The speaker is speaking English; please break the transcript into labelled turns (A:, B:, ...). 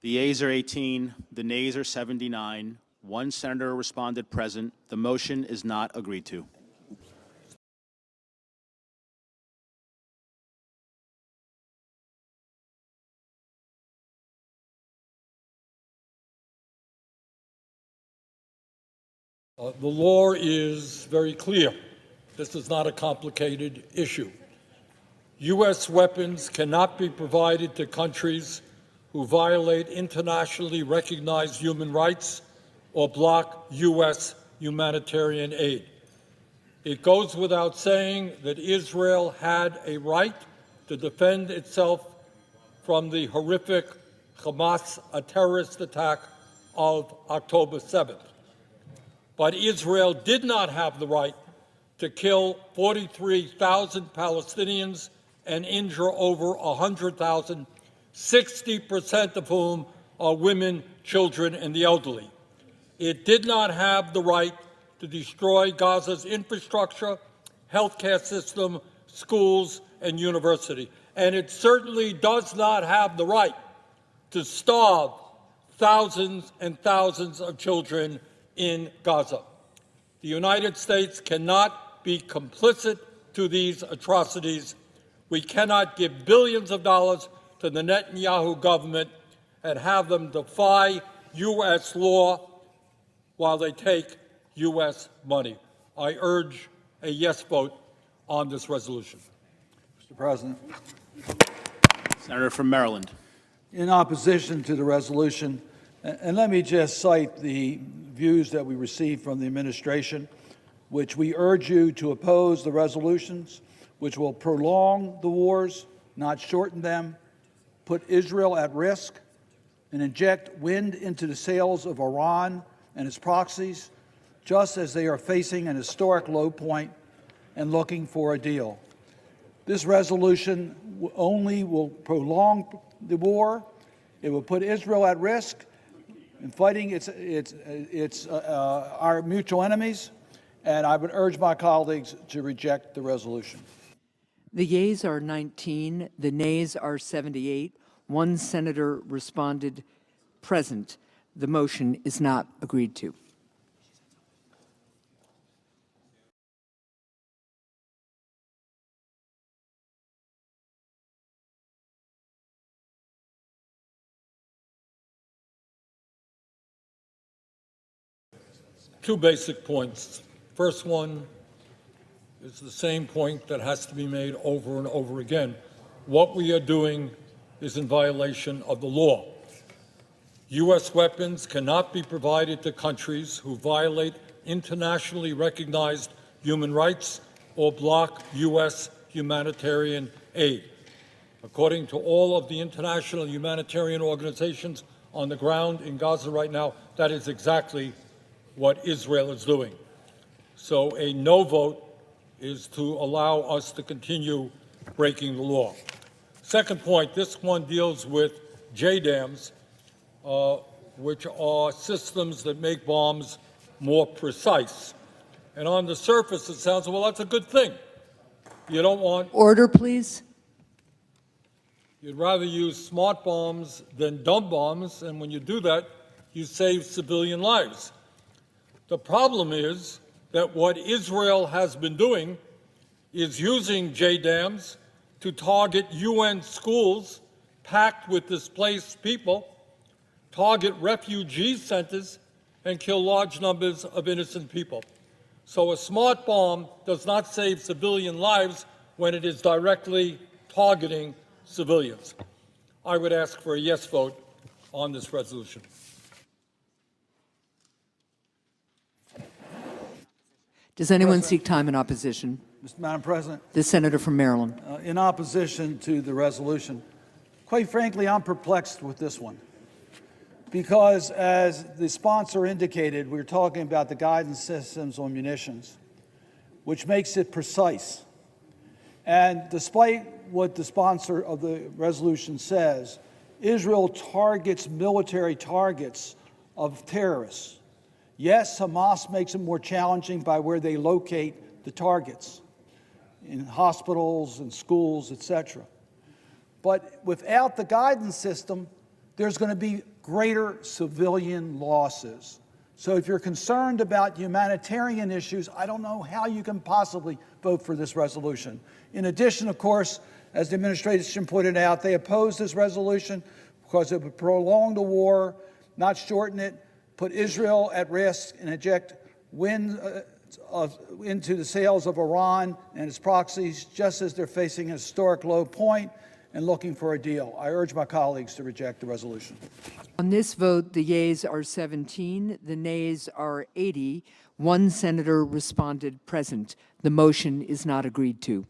A: The yeas are 18, the nays are 79. One senator responded present. The motion is not agreed to.
B: The law is very clear. This is not a complicated issue. U.S. weapons cannot be provided to countries who violate internationally recognized human rights or block U.S. humanitarian aid. It goes without saying that Israel had a right to defend itself from the horrific Hamas terrorist attack of October 7th. But Israel did not have the right to kill 43,000 Palestinians and injure over 100,000, 60% of whom are women, children, and the elderly. It did not have the right to destroy Gaza's infrastructure, healthcare system, schools, and university. And it certainly does not have the right to starve thousands and thousands of children in Gaza. The United States cannot be complicit to these atrocities. We cannot give billions of dollars to the Netanyahu government and have them defy U.S. law while they take U.S. money. I urge a yes vote on this resolution.
C: Mr. President.
A: Senator from Maryland.
C: In opposition to the resolution, and let me just cite the views that we received from the administration, which we urge you to oppose the resolutions, which will prolong the wars, not shorten them, put Israel at risk, and inject wind into the sails of Iran and its proxies, just as they are facing an historic low point and looking for a deal. This resolution only will prolong the war. It will put Israel at risk in fighting our mutual enemies, and I would urge my colleagues to reject the resolution.
D: The yeas are 19, the nays are 78. One senator responded present. The motion is not agreed to.
B: Two basic points. First one is the same point that has to be made over and over again. What we are doing is in violation of the law. U.S. weapons cannot be provided to countries who violate internationally recognized human rights or block U.S. humanitarian aid. According to all of the international humanitarian organizations on the ground in Gaza right now, that is exactly what Israel is doing. So a no vote is to allow us to continue breaking the law. Second point, this one deals with JDAMs, which are systems that make bombs more precise. And on the surface, it sounds, well, that's a good thing. You don't want...
D: Order, please.
B: You'd rather use smart bombs than dumb bombs, and when you do that, you save civilian lives. The problem is that what Israel has been doing is using JDAMs to target UN schools packed with displaced people, target refugee centers, and kill large numbers of innocent people. So a smart bomb does not save civilian lives when it is directly targeting civilians. I would ask for a yes vote on this resolution.
D: Does anyone seek time in opposition?
C: Madam President.
D: The senator from Maryland.
C: In opposition to the resolution, quite frankly, I'm perplexed with this one. Because as the sponsor indicated, we're talking about the guidance systems on munitions, which makes it precise. And despite what the sponsor of the resolution says, Israel targets military targets of terrorists. Yes, Hamas makes it more challenging by where they locate the targets, in hospitals and schools, etc. But without the guidance system, there's going to be greater civilian losses. So if you're concerned about humanitarian issues, I don't know how you can possibly vote for this resolution. In addition, of course, as the administration pointed out, they oppose this resolution because it would prolong the war, not shorten it, put Israel at risk, and inject wind into the sails of Iran and its proxies, just as they're facing a historic low point and looking for a deal. I urge my colleagues to reject the resolution.
D: On this vote, the yeas are 17, the nays are 80. One senator responded present. The motion is not agreed to.